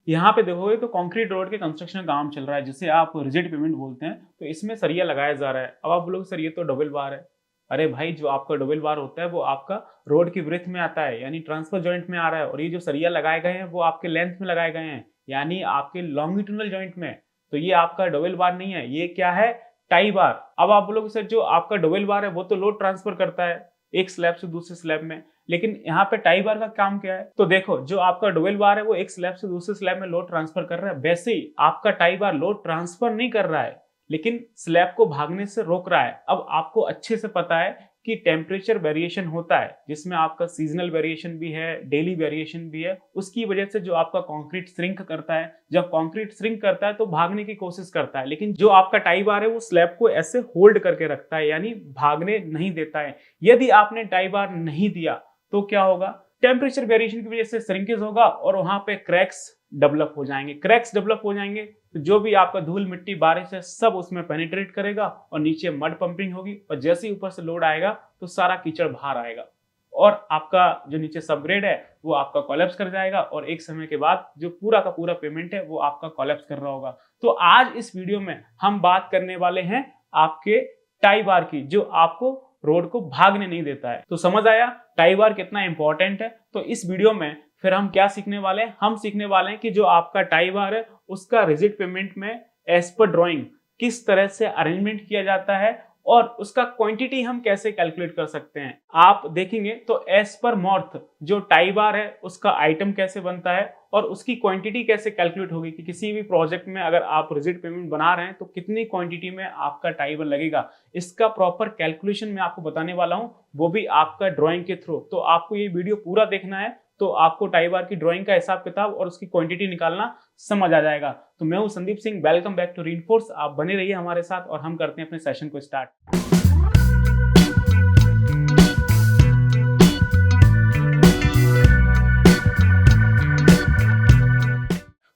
यहाँ पे देखोगे तो कंक्रीट रोड के कंस्ट्रक्शन का काम चल रहा है जिसे आप रिजिड पेमेंट बोलते हैं। तो इसमें सरिया लगाया जा रहा है। अब आप बोलोगे सर ये तो डबल बार है। अरे भाई, जो आपका डबल बार होता है वो आपका रोड की ब्रेथ में आता है, यानी ट्रांसफर जॉइंट में आ रहा है, और ये जो सरिया लगाए गए हैं वो आपके लेंथ में लगाए गए हैं, यानी आपके लॉन्गिट्यूडनल जॉइंट में। तो ये आपका डबल बार नहीं है, ये क्या है, टाई बार। अब आप बोलोगे सर जो आपका डबल बार है वो तो लोड ट्रांसफर करता है एक स्लैब से दूसरे स्लैब में, लेकिन यहाँ पे टाई बार का काम क्या है? तो देखो, जो आपका डुअल बार है वो एक स्लैब से दूसरे स्लैब में लोड ट्रांसफर कर रहा है, वैसे ही आपका टाई बार लोड ट्रांसफर नहीं कर रहा है लेकिन स्लैब को भागने से रोक रहा है। अब आपको अच्छे से पता है कि टेम्परेचर वेरिएशन होता है जिसमें आपका सीजनल वेरिएशन भी है, डेली वेरिएशन भी है। उसकी वजह से जो आपका कंक्रीट श्रिंक करता है, जब कंक्रीट श्रिंक करता है तो भागने की कोशिश करता है, लेकिन जो आपका टाई बार है वो स्लैब को ऐसे होल्ड करके रखता है, यानी भागने नहीं देता है। यदि आपने टाई बार नहीं दिया तो क्या होगा, टेम्परेचर वेरिएशन की वजह से श्रिंकेज होगा और वहां पे क्रैक्स डेवलप हो जाएंगे। क्रैक्स डेवलप हो जाएंगे तो जो भी आपका धूल मिट्टी बारिश है सब उसमें पेनिट्रेट करेगा और नीचे मड पंपिंग होगी, और जैसे ही ऊपर से लोड आएगा तो सारा कीचड़ बाहर आएगा और आपका जो नीचे सबग्रेड है वो आपका कोलैप्स कर जाएगा, और एक समय के बाद जो पूरा का पूरा पेमेंट है वो आपका कोलैप्स कर रहा होगा। तो आज इस वीडियो में हम बात करने वाले हैं आपके टाई बार की, जो आपको रोड को भागने नहीं देता है। तो समझ आया टाई बार कितना इंपॉर्टेंट है। तो इस वीडियो में फिर हम क्या सीखने वाले हैं, हम सीखने वाले हैं कि जो आपका टाई बार है उसका रिजिड पेमेंट में एज पर ड्राइंग किस तरह से अरेंजमेंट किया जाता है और उसका क्वांटिटी हम कैसे कैलकुलेट कर सकते हैं। आप देखेंगे तो एज पर मॉर्थ जो टाई बार है उसका आइटम कैसे बनता है और उसकी क्वांटिटी कैसे कैलकुलेट होगी कि किसी भी प्रोजेक्ट में अगर आप रिजिड पेमेंट बना रहे हैं तो कितनी क्वांटिटी में आपका टाई बार लगेगा, इसका प्रॉपर कैलकुलेशन मैं आपको बताने वाला हूं, वो भी आपका ड्राइंग के थ्रू। तो आपको ये वीडियो पूरा देखना है तो आपको टाई बार की ड्राइंग का हिसाब किताब और उसकी क्वांटिटी निकालना समझ आ जाएगा। तो मैं हूं Sandeep Singh, welcome back to Reinforce. आप बने रहिए हमारे साथ और हम करते हैं अपने सेशन को स्टार्ट।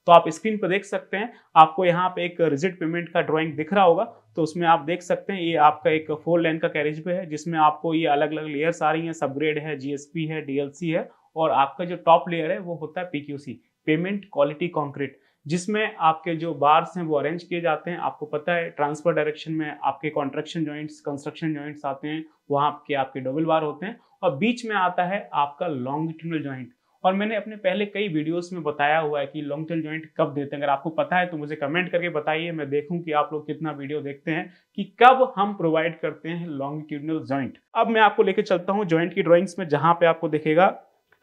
तो आप स्क्रीन पर देख सकते हैं, आपको यहाँ पे एक रिजिड पेमेंट का ड्राइंग दिख रहा होगा। तो उसमें आप देख सकते हैं ये आपका एक 4 लेन का कैरेज वे है जिसमें आपको ये अलग अलग लेयर्स आ रही हैं, सबग्रेड है, जीएसपी है, डीएलसी है, और आपका जो टॉप लेयर है वो होता है पीक्यूसी, पेमेंट क्वालिटी कंक्रीट, जिसमें आपके जो बार्स हैं वो अरेंज किए जाते हैं। आपको पता है ट्रांसफर डायरेक्शन में आपके कॉन्ट्रैक्शन जॉइंट्स, कंस्ट्रक्शन जॉइंट्स आते हैं, वहाँ आपके डबल बार होते हैं, और बीच में आता है आपका लॉन्गिट्यूडनल जॉइंट। और मैंने अपने पहले कई वीडियोस में बताया हुआ है कि लॉन्गिट्यूडनल जॉइंट कब देते हैं। अगर आपको पता है तो मुझे कमेंट करके बताइए, मैं देखूं कि आप लोग कितना वीडियो देखते हैं कि कब हम प्रोवाइड करते हैं लॉन्गिट्यूडनल जॉइंट। अब मैं आपको लेके चलता हूं जॉइंट की ड्राइंग्स में, जहां पे आपको दिखेगा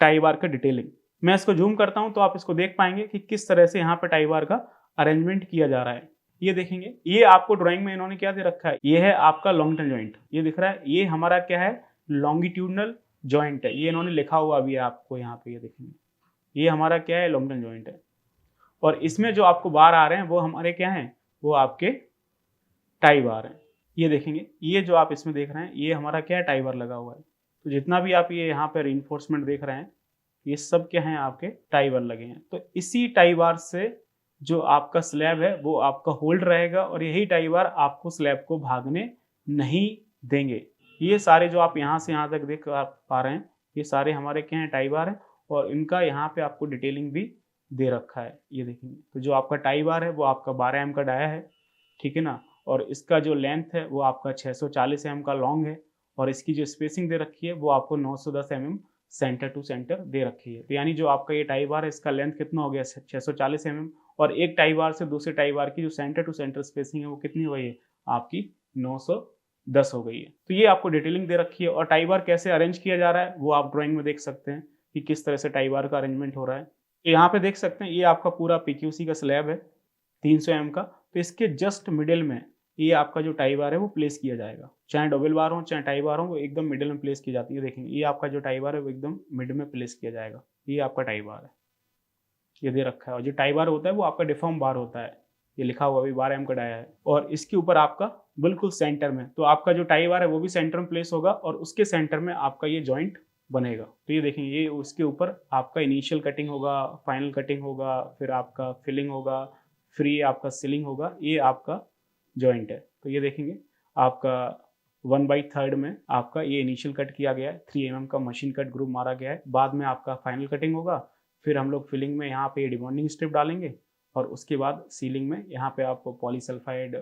टाई बार का डिटेलिंग। मैं इसको जूम करता हूं तो आप इसको देख पाएंगे कि किस तरह से यहाँ पे टाई बार का अरेंजमेंट किया जा रहा है। ये देखेंगे, ये आपको ड्राइंग में इन्होंने क्या दे रखा है, ये है आपका लॉन्गिट्यूडनल जॉइंट, ये दिख रहा है, ये हमारा क्या है, लॉन्गिट्यूडनल जॉइंट है। ये इन्होंने लिखा हुआ भी है आपको यहाँ पे, ये देखेंगे, ये हमारा क्या है, लॉन्गिट्यूडनल जॉइंट है। और इसमें जो आपको बार आ रहे हैं वो हमारे क्या हैं, वो आपके टाई बार हैं। ये देखेंगे, ये जो आप इसमें देख रहे हैं ये हमारा क्या है, टाई बार लगा हुआ है। तो जितना भी आप ये यहाँ पे रीइंफोर्समेंट देख रहे हैं ये सब क्या हैं, आपके टाई बार लगे हैं। तो इसी टाई बार से जो आपका स्लैब है वो आपका होल्ड रहेगा, और यही टाई बार आपको स्लैब को भागने नहीं देंगे। ये सारे जो आप यहाँ से यहाँ तक देख पा रहे हैं ये सारे हमारे क्या हैं, टाई बार हैं, और इनका यहाँ पे आपको डिटेलिंग भी दे रखा है। ये देखेंगे, तो जो आपका टाई बार है वो आपका 12 एम का डाया है, ठीक है ना, और इसका जो लेंथ है वो आपका 640 एम का लॉन्ग है, और इसकी जो स्पेसिंग दे रखी है वो आपको 910 एम सेंटर टू सेंटर दे रखी है। तो यानी जो आपका ये टाई बार है इसका लेंथ कितना हो गया, 640 एम, और एक टाई बार से दूसरे टाई बार की जो सेंटर टू सेंटर स्पेसिंग है वो कितनी हो गई है, आपकी 910 हो गई है। तो ये आपको डिटेलिंग दे रखी है, और टाई बार कैसे अरेंज किया जा रहा है वो आप ड्राइंग में देख सकते हैं कि किस तरह से टाई बार का अरेंजमेंट हो रहा है। तो यहाँ पे देख सकते हैं ये आपका पूरा पीक्यूसी का स्लैब है 300 एम का। तो इसके जस्ट मिडिल में ये आपका जो टाई बार है वो प्लेस किया जाएगा, चाहे डबल बार हो चाहे टाई बार हो, वो एकदम मिडिल में प्लेस की जाती है। देखेंगे ये आपका जो टाई बार है वो एकदम मिड में प्लेस किया जाएगा। ये आपका टाई बार है, ये दे रखा है, और जो टाई बार होता है वो आपका डिफॉर्म बार होता है, ये लिखा हुआ अभी 12 एम का डाया है, और इसके ऊपर आपका बिल्कुल सेंटर में, तो आपका जो टाई बार है वो भी सेंटर में प्लेस होगा, और उसके सेंटर में आपका ये जॉइंट बनेगा। तो ये देखेंगे, ये उसके ऊपर आपका इनिशियल कटिंग होगा, फाइनल कटिंग होगा, फिर आपका फिलिंग होगा, फिर ये आपका सीलिंग होगा, ये आपका जॉइंट है। तो ये देखेंगे आपका 1/3 में आपका ये इनिशियल कट किया गया है, 3 mm का मशीन कट ग्रूव मारा गया है, बाद में आपका फाइनल कटिंग होगा, फिर हम लोग फिलिंग में यहाँ पे डिबॉन्डिंग स्ट्रिप डालेंगे और उसके बाद सीलिंग में यहाँ पे आप पॉलीसल्फाइड,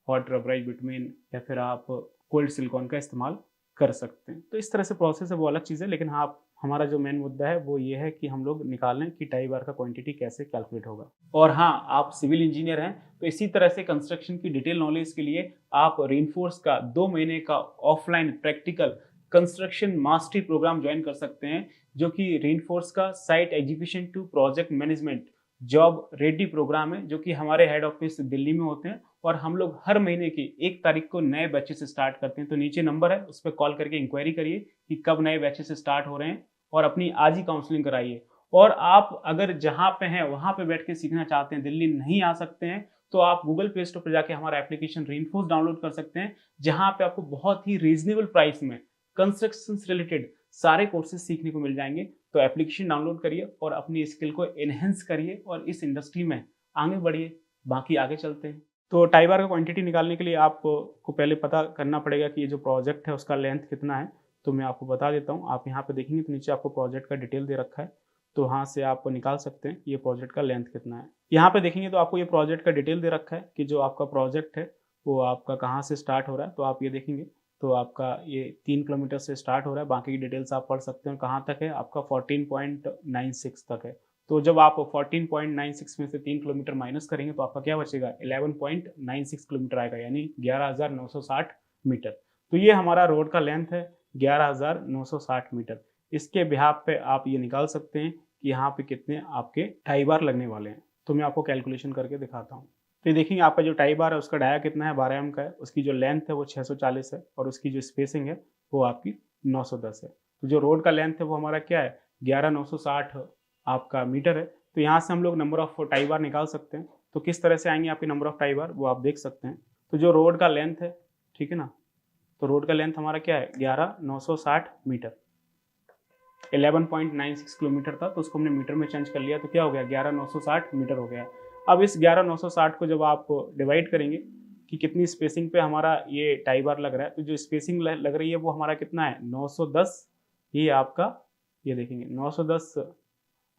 हॉट रबराइज बिटुमेन या फिर आप कोल्ड सिलिकॉन का इस्तेमाल कर सकते हैं। तो इस तरह से प्रोसेस है, वो अलग चीज़ है, लेकिन हाँ हमारा जो मेन मुद्दा है वो ये है कि हम लोग निकालें कि टाई बार का क्वांटिटी कैसे कैलकुलेट होगा। और हाँ, आप सिविल इंजीनियर हैं तो इसी तरह से कंस्ट्रक्शन की डिटेल नॉलेज के लिए आप रेनफोर्स का 2 महीने का offline practical construction mastery programme join कर सकते हैं, जो कि रेनफोर्स का site execution to project management job ready programme है, जो कि हमारे हेड ऑफिस दिल्ली में होते हैं और हम लोग हर महीने की 1 तारीख को नए बैचेस स्टार्ट करते हैं। तो नीचे नंबर है, उस पर कॉल करके इंक्वायरी करिए कि कब नए बैचेस स्टार्ट हो रहे हैं और अपनी आज ही काउंसलिंग कराइए। और आप अगर जहाँ पे हैं वहाँ पे बैठ के सीखना चाहते हैं, दिल्ली नहीं आ सकते हैं, तो आप गूगल प्ले स्टोर पर जाके हमारा एप्लीकेशन रेनफोर्स डाउनलोड कर सकते हैं, जहाँ पे आपको बहुत ही रीजनेबल प्राइस में कंस्ट्रक्शन से रिलेटेड सारे कोर्सेज सीखने को मिल जाएंगे। तो एप्लीकेशन डाउनलोड करिए और अपनी स्किल को एनहेंस करिए और इस इंडस्ट्री में आगे बढ़िए। बाकी आगे चलते हैं। तो टाई बार का क्वांटिटी निकालने के लिए आपको पहले पता करना पड़ेगा कि ये जो प्रोजेक्ट है उसका लेंथ कितना है। तो मैं आपको बता देता हूँ, आप यहाँ पे देखेंगे तो नीचे आपको प्रोजेक्ट का डिटेल दे रखा है, तो वहाँ से आप निकाल सकते हैं ये प्रोजेक्ट का लेंथ कितना है। यहाँ पे देखेंगे तो आपको ये प्रोजेक्ट का डिटेल दे रखा है कि जो आपका प्रोजेक्ट है वो आपका कहाँ से स्टार्ट हो रहा है। तो आप ये देखेंगे तो आपका ये 3 किलोमीटर से स्टार्ट हो रहा है, बाकी की डिटेल्स आप पढ़ सकते हैं। कहाँ तक है आपका 14.96 तक है। तो जब आप 14.96 में से 3 किलोमीटर माइनस करेंगे तो आपका क्या बचेगा, 11.96 किलोमीटर आएगा, यानी 11,960 मीटर। तो ये हमारा रोड का लेंथ है 11,960 मीटर। इसके बिहाफ पे आप ये निकाल सकते हैं कि यहाँ पे कितने आपके टाई बार लगने वाले हैं। तो मैं आपको कैलकुलेशन करके दिखाता हूँ। तो ये देखेंगे आपका जो टाई बार है उसका डाया कितना है, 12 mm का है, उसकी जो लेंथ है वो 640 है और उसकी जो स्पेसिंग है वो आपकी 910 है। तो जो रोड का लेंथ है वो हमारा क्या है, 11,960 आपका मीटर है। तो यहाँ से हम लोग नंबर ऑफ टाई बार निकाल सकते हैं। तो किस तरह से आएंगे आपके नंबर ऑफ टाई बार वो आप देख सकते हैं। तो जो रोड का लेंथ है, ठीक है ना, तो रोड का लेंथ हमारा क्या है 11,960 मीटर। 11.96 किलोमीटर था तो उसको हमने मीटर में चेंज कर लिया, तो क्या हो गया 11,960 मीटर हो गया। अब इस 11,960 को जब आप डिवाइड करेंगे कि कितनी स्पेसिंग पे हमारा ये टाई बार लग रहा है, तो जो स्पेसिंग लग रही है वो हमारा कितना है 910। ये आपका ये देखेंगे 910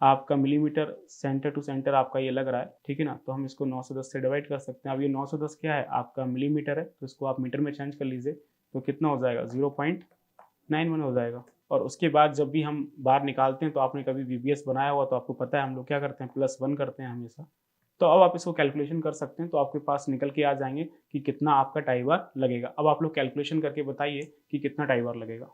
आपका मिलीमीटर सेंटर टू सेंटर आपका ये लग रहा है, ठीक है ना। तो हम इसको 910 से डिवाइड कर सकते हैं। अब ये 910 क्या है आपका मिलीमीटर है, तो इसको आप मीटर में चेंज कर लीजिए तो कितना हो जाएगा 0.91 हो जाएगा। और उसके बाद जब भी हम बार निकालते हैं तो आपने कभी VBS बनाया हुआ तो आपको पता है हम लोग क्या करते हैं +1 करते हैं हमेशा। तो अब आप इसको कैलकुलेशन कर सकते हैं, तो आपके पास निकल के आ जाएंगे कि कितना आपका टाई बार लगेगा। अब आप लोग कैलकुलेशन करके बताइए कि कितना टाई बार लगेगा।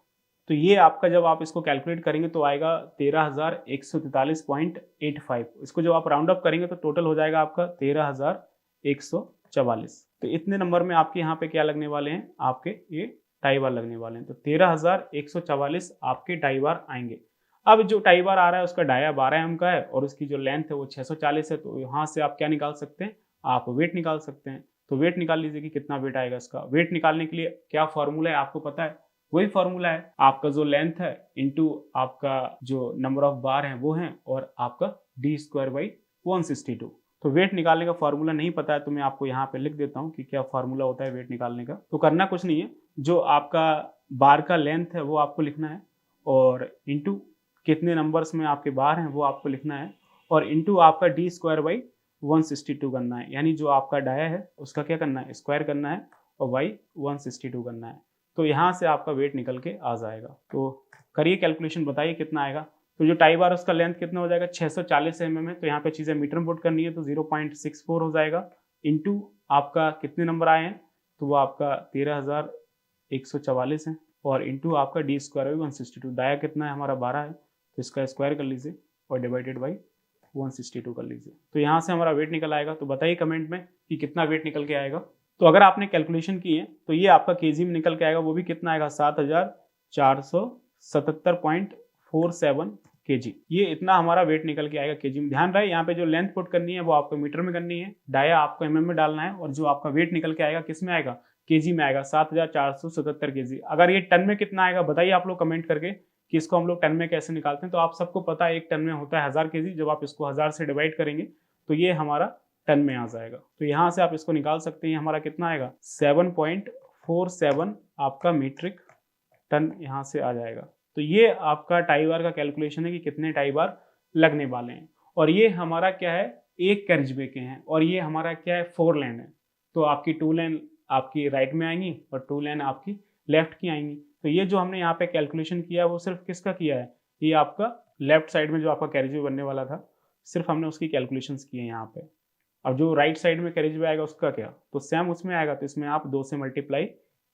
तो ये आपका जब आप इसको कैलकुलेट करेंगे तो आएगा 13,143.85। इसको जब आप राउंड अप करेंगे तो टोटल हो जाएगा आपका 13,144। तो इतने नंबर में आपके यहाँ पे क्या लगने वाले हैं, आपके ये टाई बार लगने वाले हैं। तो 13,144 आपके टाई बार आएंगे। अब जो टाई बार आ रहा है उसका डाया 12 mm का है और उसकी जो लेंथ है वो 640 है। तो यहाँ से आप क्या निकाल सकते हैं, आप वेट निकाल सकते हैं। तो वेट निकाल लीजिए कि कितना वेट आएगा इसका। वेट निकालने के लिए क्या फॉर्मूला है आपको पता है, वही फॉर्मूला है आपका जो लेंथ है इंटू आपका जो नंबर ऑफ बार है वो है और आपका d²/162। तो वेट निकालने का फॉर्मूला नहीं पता है तो मैं आपको यहाँ पे लिख देता हूँ कि क्या फॉर्मूला होता है वेट निकालने का। तो करना कुछ नहीं है, जो आपका बार का लेंथ है वो आपको लिखना है और इंटू कितने नंबर्स में आपके बार हैं वो आपको लिखना है और इंटू आपका d²/162 करना है। यानी जो आपका डाया है उसका क्या करना है, स्क्वायर करना है और बाई 162 करना है। तो यहाँ से आपका वेट निकल के आ जाएगा। तो करिए कैलकुलेशन, बताइए कितना आएगा। तो जो टाई बार उसका लेंथ कितना हो जाएगा 640 mm है। तो यहाँ पे चीज़ें मीटर में पुट करनी है तो 0.64 हो जाएगा इंटू आपका कितने नंबर आए हैं, तो वो आपका 13,144 है और इंटू आपका d²/162। डाया कितना है हमारा 12 है तो इसका स्क्वायर कर लीजिए और डिवाइडेड बाई 162 कर लीजिए। तो यहाँ से हमारा वेट निकल आएगा। तो बताइए कमेंट में कि कितना वेट निकल के आएगा। तो अगर आपने कैलकुलेशन की है तो ये आपका केजी में निकल के आएगा, वो भी कितना आएगा 7,477.47 kg। ये इतना हमारा वेट निकल के आएगा केजी में। ध्यान रहे यहाँ पे जो लेंथ पुट करनी है वो आपको मीटर में करनी है, डाया आपको mm में डालना है और जो आपका वेट निकल के आएगा किस में आएगा, केजी में आएगा 7,477 kg। अगर ये टन में कितना आएगा बताइए आप लोग कमेंट करके कि इसको हम लोग टन में कैसे निकालते हैं। तो आप सबको पता है 1 टन में होता है 1000 kg। जब आप इसको 1000 से डिवाइड करेंगे तो ये हमारा टन में आ जाएगा। तो यहाँ से आप इसको निकाल सकते हैं, हमारा कितना आएगा 7.47 आपका मीट्रिक टन यहाँ से आ जाएगा। तो ये आपका टाई बार का कैलकुलेशन है कि कितने टाई बार लगने वाले हैं। और ये हमारा क्या है, एक कैरिजवे के हैं, और ये हमारा क्या है, 4 लेन है। तो आपकी 2 लेन आपकी राइट में आएंगी और 2 लेन आपकी लेफ्ट की आएंगी। तो ये जो हमने यहाँ पे कैलकुलेशन किया वो सिर्फ किसका किया है, ये आपका लेफ्ट साइड में जो आपका कैरिजवे बनने वाला था, सिर्फ हमने उसकी कैलकुलेशंस की है यहाँ पे। अब जो राइट साइड में कैरिजवे आएगा उसका क्या, तो सेम उसमें आएगा, तो इसमें आप 2 से मल्टीप्लाई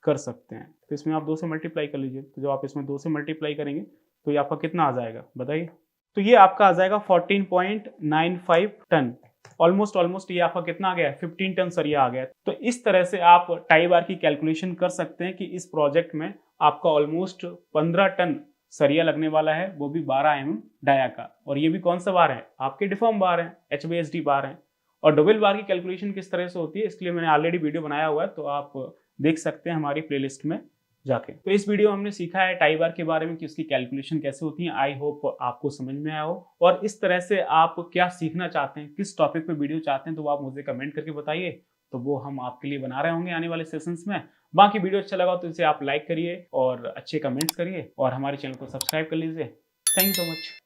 कर सकते हैं। तो इसमें आप 2 से मल्टीप्लाई कर लीजिए, तो जब आप इसमें 2 से मल्टीप्लाई करेंगे तो ये आपका कितना आ जाएगा बताइए। तो ये आपका आ जाएगा 14.95 टन। ऑलमोस्ट ये आपका कितना आ गया, 15 टन सरिया आ गया। तो इस तरह से आप टाई बार की कैलकुलेशन कर सकते हैं कि इस प्रोजेक्ट में आपका ऑलमोस्ट 15 टन सरिया लगने वाला है, वो भी 12 mm डाया का। और ये भी कौन सा बार है, आपके डिफॉर्म बार है, HVSD बार है। और डबल बार की कैलकुलेशन किस तरह से होती है इसके लिए मैंने ऑलरेडी वीडियो बनाया हुआ है, तो आप देख सकते हैं हमारी प्लेलिस्ट में जाके। तो इस वीडियो में हमने सीखा है टाई बार के बारे में कि उसकी कैलकुलेशन कैसे होती है। आई होप आपको समझ में आया हो, और इस तरह से आप क्या सीखना चाहते हैं, किस टॉपिक पे वीडियो चाहते हैं, तो वो आप मुझे कमेंट करके बताइए, तो वो हम आपके लिए बना रहे होंगे आने वाले सेशंस में। बाकी वीडियो अच्छा लगा तो इसे आप लाइक करिए और अच्छे कमेंट्स करिए और हमारे चैनल को सब्सक्राइब कर लीजिए। Thank you so much.